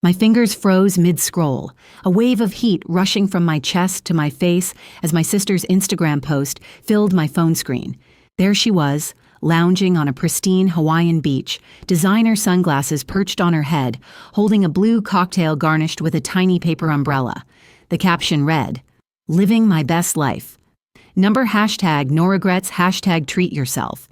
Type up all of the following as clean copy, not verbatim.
My fingers froze mid-scroll, a wave of heat rushing from my chest to my face as my sister's Instagram post filled my phone screen. There she was, lounging on a pristine Hawaiian beach, designer sunglasses perched on her head, holding a blue cocktail garnished with a tiny paper umbrella. The caption read, "Living my best life. Number hashtag no regrets hashtag treat yourself."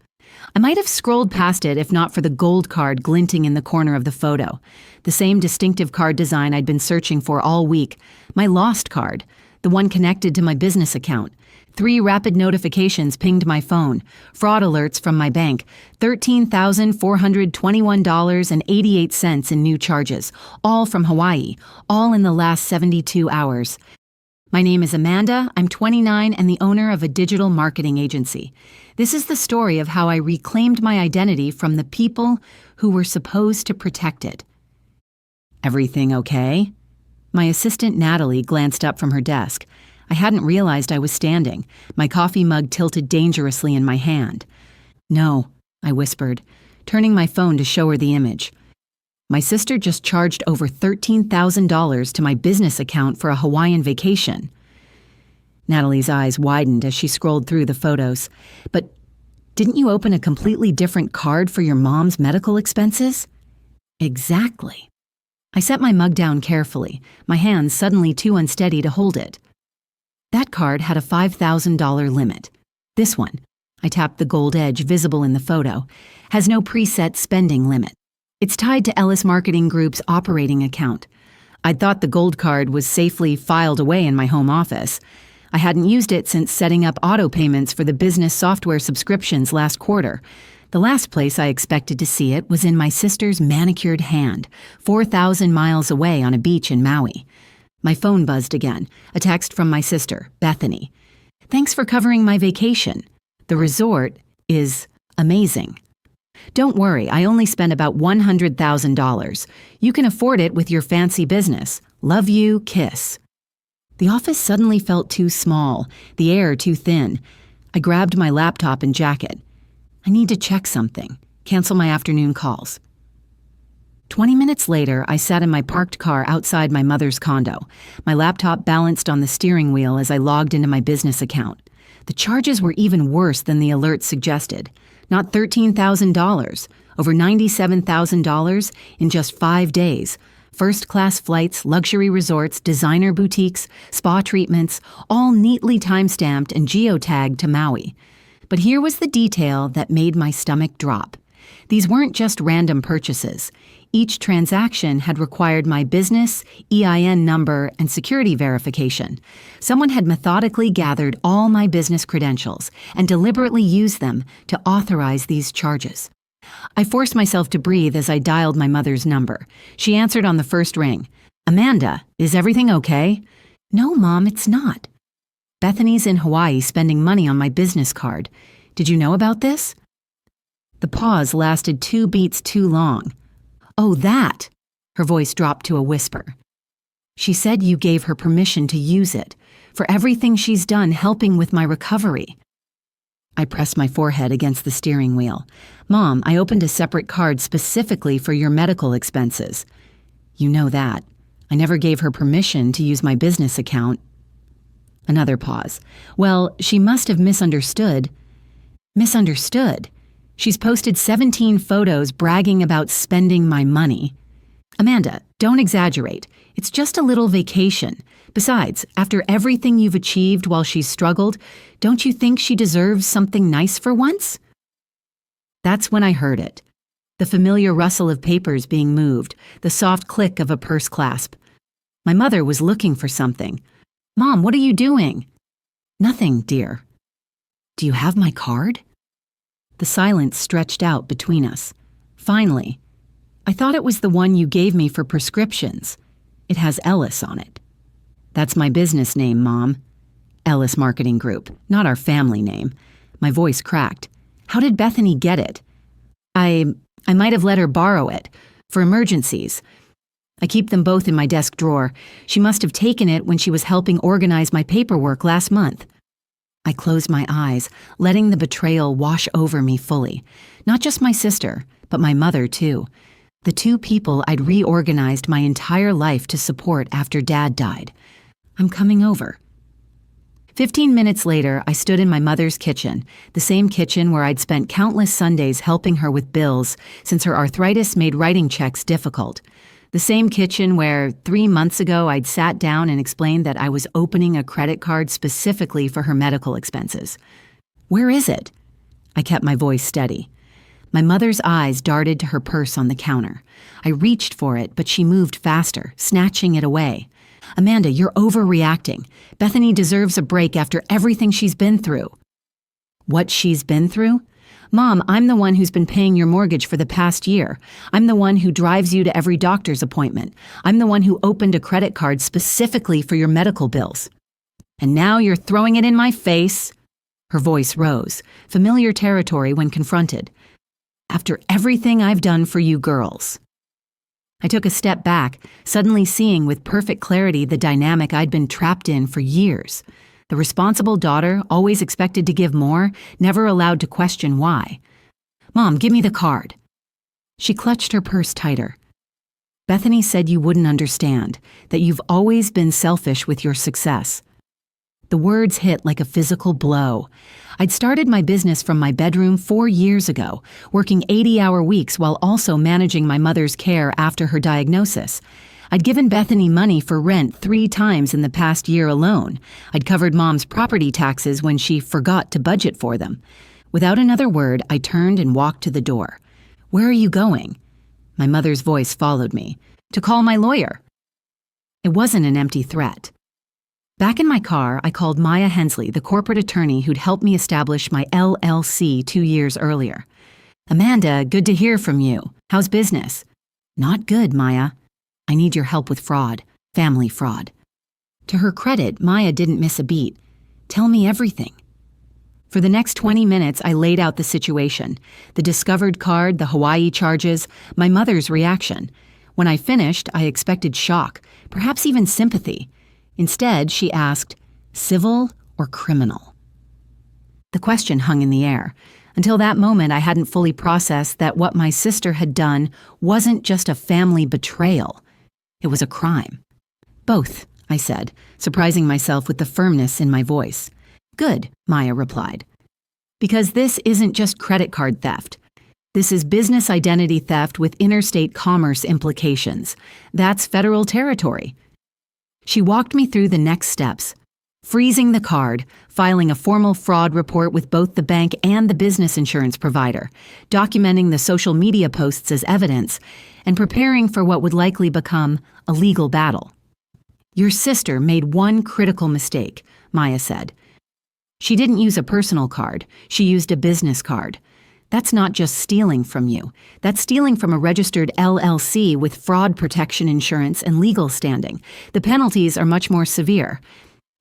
I might have scrolled past it if not for the gold card glinting in the corner of the photo. The same distinctive card design I'd been searching for all week. My lost card, the one connected to my business account. 3 rapid notifications pinged my phone. Fraud alerts from my bank. $13,421.88 in new charges. All from Hawaii. All in the last 72 hours. My name is Amanda. I'm 29 and the owner of a digital marketing agency. This is the story of how I reclaimed my identity from the people who were supposed to protect it. Everything okay? My assistant Natalie glanced up from her desk. I hadn't realized I was standing, my coffee mug tilted dangerously in my hand. "No," I whispered, turning my phone to show her the image. My sister just charged over $13,000 to my business account for a Hawaiian vacation. Natalie's eyes widened as she scrolled through the photos. "But didn't you open a completely different card for your mom's medical expenses?" "Exactly." I set my mug down carefully, my hands suddenly too unsteady to hold it. That card had a $5,000 limit. This one, I tapped the gold edge visible in the photo, has no preset spending limit. It's tied to Ellis Marketing Group's operating account. I'd thought the gold card was safely filed away in my home office. I hadn't used it since setting up auto payments for the business software subscriptions last quarter. The last place I expected to see it was in my sister's manicured hand, 4,000 miles away on a beach in Maui. My phone buzzed again, a text from my sister, Bethany. "Thanks for covering my vacation. The resort is amazing. Don't worry, I only spent about $100,000. You can afford it with your fancy business. Love you, kiss." The office suddenly felt too small, the air too thin. I grabbed my laptop and jacket. I need to check something, cancel my afternoon calls. 20 minutes later, I sat in my parked car outside my mother's condo. My laptop balanced on the steering wheel as I logged into my business account. The charges were even worse than the alert suggested. Not $13,000, over $97,000 in just 5 days. First-class flights, luxury resorts, designer boutiques, spa treatments, all neatly time-stamped and geotagged to Maui. But here was the detail that made my stomach drop. These weren't just random purchases. Each transaction had required my business, EIN number, and security verification. Someone had methodically gathered all my business credentials and deliberately used them to authorize these charges. I forced myself to breathe as I dialed my mother's number. She answered on the first ring. "Amanda, is everything okay?" "No, Mom, it's not." "Bethany's in Hawaii spending money on my business card. Did you know about this?" The pause lasted 2 beats too long. "Oh, that!" Her voice dropped to a whisper. "She said you gave her permission to use it, for everything she's done helping with my recovery." I pressed my forehead against the steering wheel. "Mom, I opened a separate card specifically for your medical expenses." "You know that. I never gave her permission to use my business account." Another pause. "Well, she must have misunderstood." "Misunderstood? She's posted 17 photos bragging about spending my money." "Amanda, don't exaggerate. It's just a little vacation. Besides, after everything you've achieved while she's struggled, don't you think she deserves something nice for once?" That's when I heard it. The familiar rustle of papers being moved, the soft click of a purse clasp. My mother was looking for something. "Mom, what are you doing?" "Nothing, dear." "Do you have my card?" The silence stretched out between us. Finally, "I thought it was the one you gave me for prescriptions. It has Ellis on it." "That's my business name, Mom. Ellis Marketing Group, not our family name." My voice cracked. "How did Bethany get it?" I might have let her borrow it. For emergencies. I keep them both in my desk drawer. She must have taken it when she was helping organize my paperwork last month." I closed my eyes, letting the betrayal wash over me fully. Not just my sister, but my mother, too. The two people I'd reorganized my entire life to support after Dad died. I'm coming over. 15 minutes later, I stood in my mother's kitchen, the same kitchen where I'd spent countless Sundays helping her with bills since her arthritis made writing checks difficult. The same kitchen where 3 months ago I'd sat down and explained that I was opening a credit card specifically for her medical expenses. "Where is it?" I kept my voice steady. My mother's eyes darted to her purse on the counter. I reached for it, but she moved faster, snatching it away. "Amanda, you're overreacting. Bethany deserves a break after everything she's been through." "What she's been through?" "Mom, I'm the one who's been paying your mortgage for the past year. I'm the one who drives you to every doctor's appointment. I'm the one who opened a credit card specifically for your medical bills. And now you're throwing it in my face?" Her voice rose, familiar territory when confronted. "After everything I've done for you girls." I took a step back, suddenly seeing with perfect clarity the dynamic I'd been trapped in for years. The responsible daughter, always expected to give more, never allowed to question why. "Mom, give me the card." She clutched her purse tighter. "Bethany said you wouldn't understand, that you've always been selfish with your success." The words hit like a physical blow. I'd started my business from my bedroom 4 years ago, working 80-hour weeks while also managing my mother's care after her diagnosis. I'd given Bethany money for rent 3 times in the past year alone. I'd covered Mom's property taxes when she forgot to budget for them. Without another word, I turned and walked to the door. "Where are you going?" My mother's voice followed me. "To call my lawyer." It wasn't an empty threat. Back in my car, I called Maya Hensley, the corporate attorney who'd helped me establish my LLC 2 years earlier. "Amanda, good to hear from you. How's business?" "Not good, Maya. I need your help with fraud, family fraud." To her credit, Maya didn't miss a beat. "Tell me everything." For the next 20 minutes, I laid out the situation: the discovered card, the Hawaii charges, my mother's reaction. When I finished, I expected shock, perhaps even sympathy. Instead, she asked, "Civil or criminal?" The question hung in the air. Until that moment, I hadn't fully processed that what my sister had done wasn't just a family betrayal. It was a crime. "Both," I said, surprising myself with the firmness in my voice. "Good," Maya replied. "Because this isn't just credit card theft. This is business identity theft with interstate commerce implications. That's federal territory." She walked me through the next steps: freezing the card, filing a formal fraud report with both the bank and the business insurance provider, documenting the social media posts as evidence, and preparing for what would likely become a legal battle. "Your sister made one critical mistake," Maya said. "She didn't use a personal card. She used a business card. That's not just stealing from you. That's stealing from a registered LLC with fraud protection insurance and legal standing. The penalties are much more severe."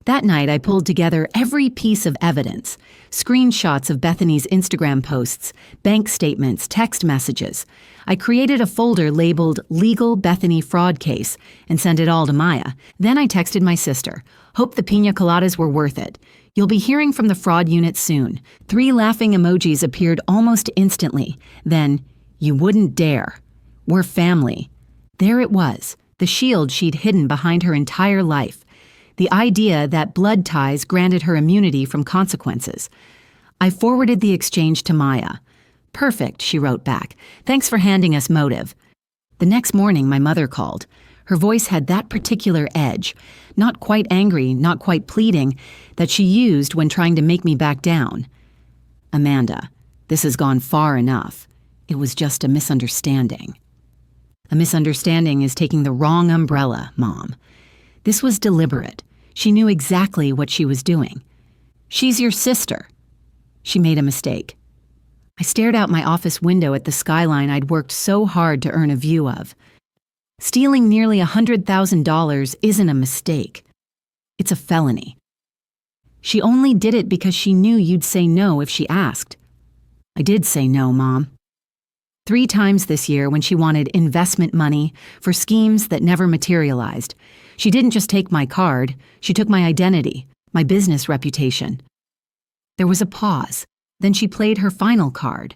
That night, I pulled together every piece of evidence: screenshots of Bethany's Instagram posts, bank statements, text messages. I created a folder labeled Legal Bethany Fraud Case and sent it all to Maya. Then I texted my sister, "Hope the pina coladas were worth it. You'll be hearing from the fraud unit soon." 3 laughing emojis appeared almost instantly. Then, "You wouldn't dare. We're family." There it was, the shield she'd hidden behind her entire life. The idea that blood ties granted her immunity from consequences. I forwarded the exchange to Maya. "Perfect," she wrote back. "Thanks for handing us motive." The next morning, my mother called. Her voice had that particular edge, not quite angry, not quite pleading, that she used when trying to make me back down. "Amanda, this has gone far enough. It was just a misunderstanding." "A misunderstanding is taking the wrong umbrella, Mom. This was deliberate. She knew exactly what she was doing. She's your sister." She made a mistake. I stared out my office window at the skyline I'd worked so hard to earn a view of. Stealing nearly $100,000 isn't a mistake. It's a felony. She only did it because she knew you'd say no if she asked. I did say no, Mom. 3 times this year when she wanted investment money for schemes that never materialized. She didn't just take my card, she took my identity, my business reputation. There was a pause. Then she played her final card.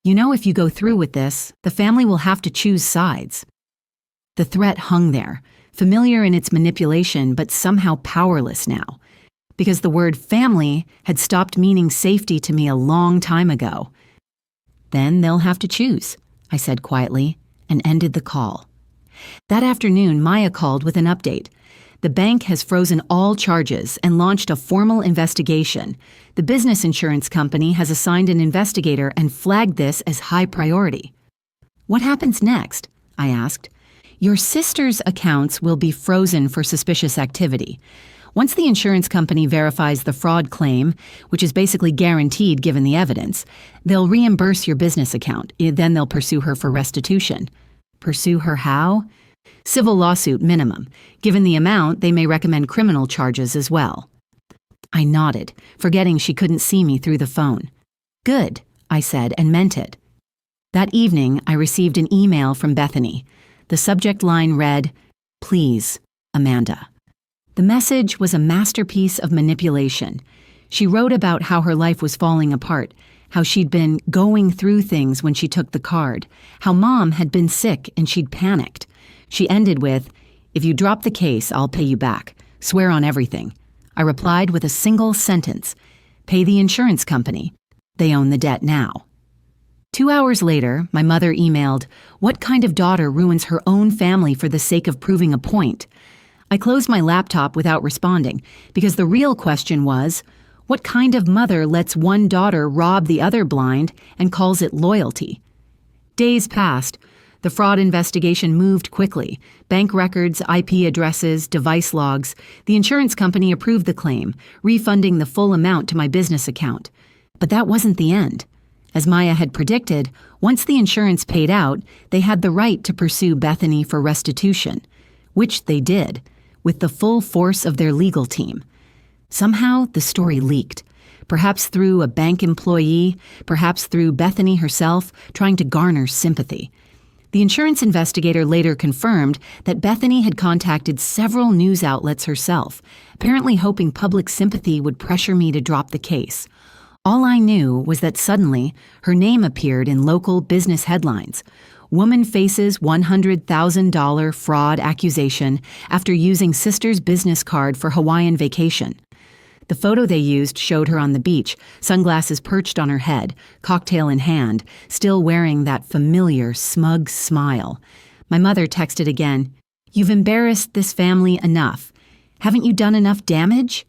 You know, if you go through with this, the family will have to choose sides. The threat hung there, familiar in its manipulation but somehow powerless now, because the word family had stopped meaning safety to me a long time ago. Then they'll have to choose, I said quietly, and ended the call. That afternoon, Maya called with an update. The bank has frozen all charges and launched a formal investigation. The business insurance company has assigned an investigator and flagged this as high priority. What happens next? I asked. Your sister's accounts will be frozen for suspicious activity. Once the insurance company verifies the fraud claim, which is basically guaranteed given the evidence, they'll reimburse your business account. Then they'll pursue her for restitution. Pursue her how? Civil lawsuit minimum. Given the amount, they may recommend criminal charges as well. I nodded, forgetting she couldn't see me through the phone. Good, I said, and meant it. That evening, I received an email from Bethany. The subject line read, "Please, Amanda." The message was a masterpiece of manipulation. She wrote about how her life was falling apart, how she'd been going through things when she took the card, how Mom had been sick and she'd panicked. She ended with, "If you drop the case, I'll pay you back. Swear on everything." I replied with a single sentence, "Pay the insurance company. They own the debt now." 2 hours later, my mother emailed, "What kind of daughter ruins her own family for the sake of proving a point?" I closed my laptop without responding, because the real question was, what kind of mother lets one daughter rob the other blind and calls it loyalty? Days passed. The fraud investigation moved quickly. Bank records, IP addresses, device logs. The insurance company approved the claim, refunding the full amount to my business account. But that wasn't the end. As Maya had predicted, once the insurance paid out, they had the right to pursue Bethany for restitution, which they did, with the full force of their legal team. Somehow, the story leaked. Perhaps through a bank employee, perhaps through Bethany herself, trying to garner sympathy. The insurance investigator later confirmed that Bethany had contacted several news outlets herself, apparently hoping public sympathy would pressure me to drop the case. All I knew was that suddenly, her name appeared in local business headlines. Woman faces $100,000 fraud accusation after using sister's business card for Hawaiian vacation. The photo they used showed her on the beach, sunglasses perched on her head, cocktail in hand, still wearing that familiar, smug smile. My mother texted again, "You've embarrassed this family enough. Haven't you done enough damage?"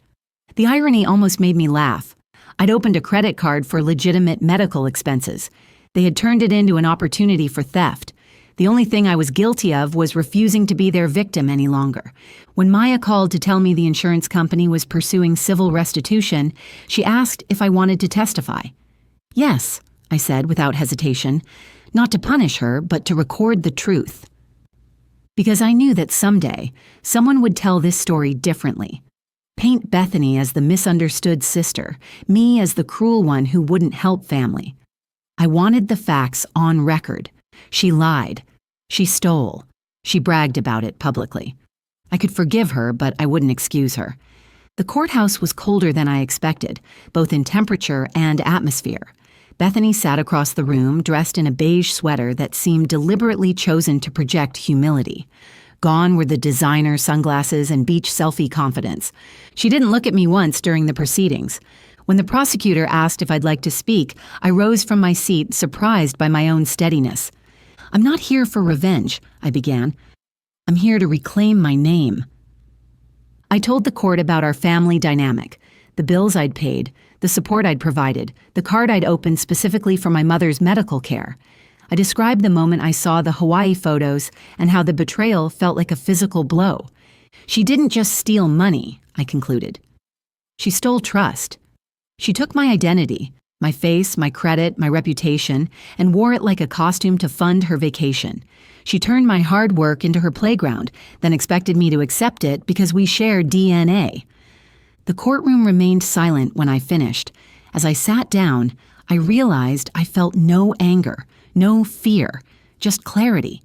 The irony almost made me laugh. I'd opened a credit card for legitimate medical expenses. They had turned it into an opportunity for theft. The only thing I was guilty of was refusing to be their victim any longer. When Maya called to tell me the insurance company was pursuing civil restitution, she asked if I wanted to testify. "Yes," I said without hesitation, not to punish her, but to record the truth. Because I knew that someday, someone would tell this story differently. Paint Bethany as the misunderstood sister, me as the cruel one who wouldn't help family. I wanted the facts on record. She lied. She stole. She bragged about it publicly. I could forgive her, but I wouldn't excuse her. The courthouse was colder than I expected, both in temperature and atmosphere. Bethany sat across the room, dressed in a beige sweater that seemed deliberately chosen to project humility. Gone were the designer sunglasses and beach selfie confidence. She didn't look at me once during the proceedings. When the prosecutor asked if I'd like to speak, I rose from my seat, surprised by my own steadiness. "I'm not here for revenge," I began. "I'm here to reclaim my name." I told the court about our family dynamic, the bills I'd paid, the support I'd provided, the card I'd opened specifically for my mother's medical care. I described the moment I saw the Hawaii photos and how the betrayal felt like a physical blow. She didn't just steal money, I concluded. She stole trust. She took my identity, my face, my credit, my reputation, and wore it like a costume to fund her vacation. She turned my hard work into her playground, then expected me to accept it because we shared DNA. The courtroom remained silent when I finished. As I sat down, I realized I felt no anger, no fear, just clarity.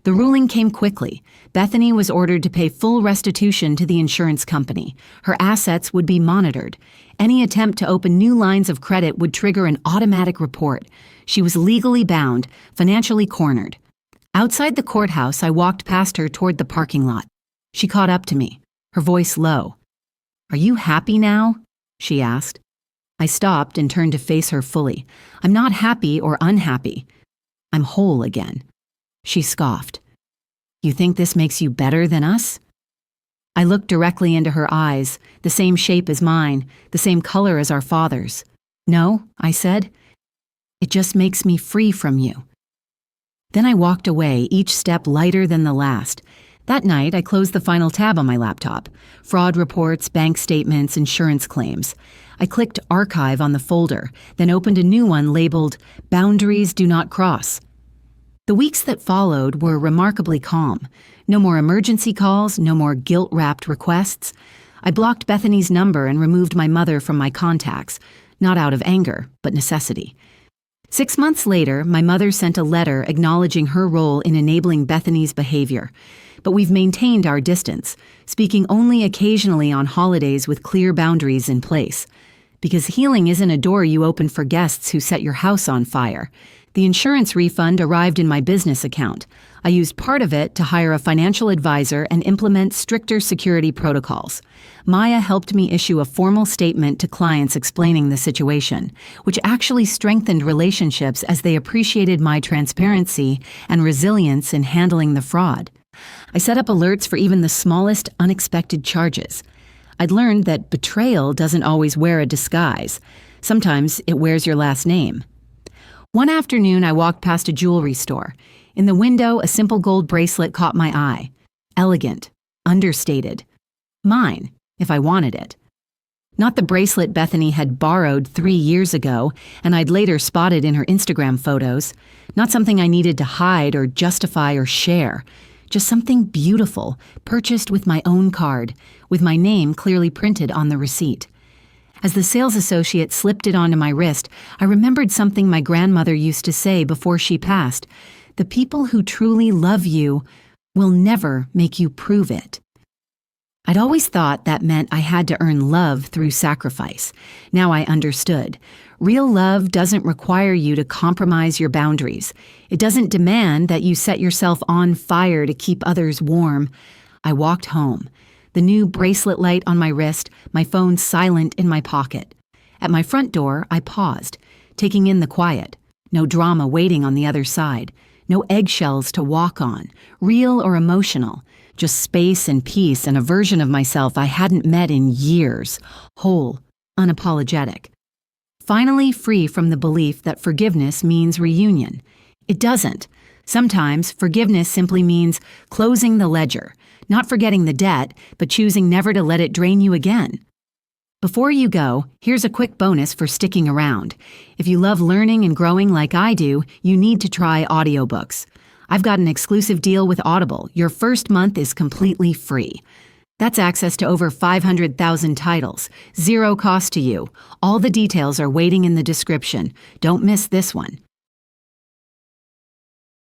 The ruling came quickly. Bethany was ordered to pay full restitution to the insurance company. Her assets would be monitored. Any attempt to open new lines of credit would trigger an automatic report. She was legally bound, financially cornered. Outside the courthouse, I walked past her toward the parking lot. She caught up to me, her voice low. "Are you happy now?" she asked. I stopped and turned to face her fully. "I'm not happy or unhappy. I'm whole again." She scoffed. "You think this makes you better than us?" I looked directly into her eyes, the same shape as mine, the same color as our father's. "No," I said. "It just makes me free from you." Then I walked away, each step lighter than the last. That night, I closed the final tab on my laptop. Fraud reports, bank statements, insurance claims. I clicked Archive on the folder, then opened a new one labeled Boundaries Do Not Cross. The weeks that followed were remarkably calm. No more emergency calls, no more guilt-wrapped requests. I blocked Bethany's number and removed my mother from my contacts, not out of anger, but necessity. 6 months later, my mother sent a letter acknowledging her role in enabling Bethany's behavior. But we've maintained our distance, speaking only occasionally on holidays with clear boundaries in place. Because healing isn't a door you open for guests who set your house on fire. The insurance refund arrived in my business account. I used part of it to hire a financial advisor and implement stricter security protocols. Maya helped me issue a formal statement to clients explaining the situation, which actually strengthened relationships as they appreciated my transparency and resilience in handling the fraud. I set up alerts for even the smallest unexpected charges. I'd learned that betrayal doesn't always wear a disguise. Sometimes it wears your last name. One afternoon, I walked past a jewelry store. In the window, a simple gold bracelet caught my eye. Elegant, understated. Mine, if I wanted it. Not the bracelet Bethany had borrowed 3 years ago, and I'd later spotted in her Instagram photos. Not something I needed to hide or justify or share. Just something beautiful, purchased with my own card, with my name clearly printed on the receipt. As the sales associate slipped it onto my wrist, I remembered something my grandmother used to say before she passed. The people who truly love you will never make you prove it. I'd always thought that meant I had to earn love through sacrifice. Now I understood. Real love doesn't require you to compromise your boundaries. It doesn't demand that you set yourself on fire to keep others warm. I walked home. The new bracelet light on my wrist, my phone silent in my pocket. At my front door, I paused, taking in the quiet. No drama waiting on the other side. No eggshells to walk on, real or emotional. Just space and peace and a version of myself I hadn't met in years. Whole, unapologetic. Finally free from the belief that forgiveness means reunion. It doesn't. Sometimes forgiveness simply means closing the ledger. Not forgetting the debt, but choosing never to let it drain you again. Before you go, here's a quick bonus for sticking around. If you love learning and growing like I do, you need to try audiobooks. I've got an exclusive deal with Audible. Your first month is completely free. That's access to over 500,000 titles. Zero cost to you. All the details are waiting in the description. Don't miss this one.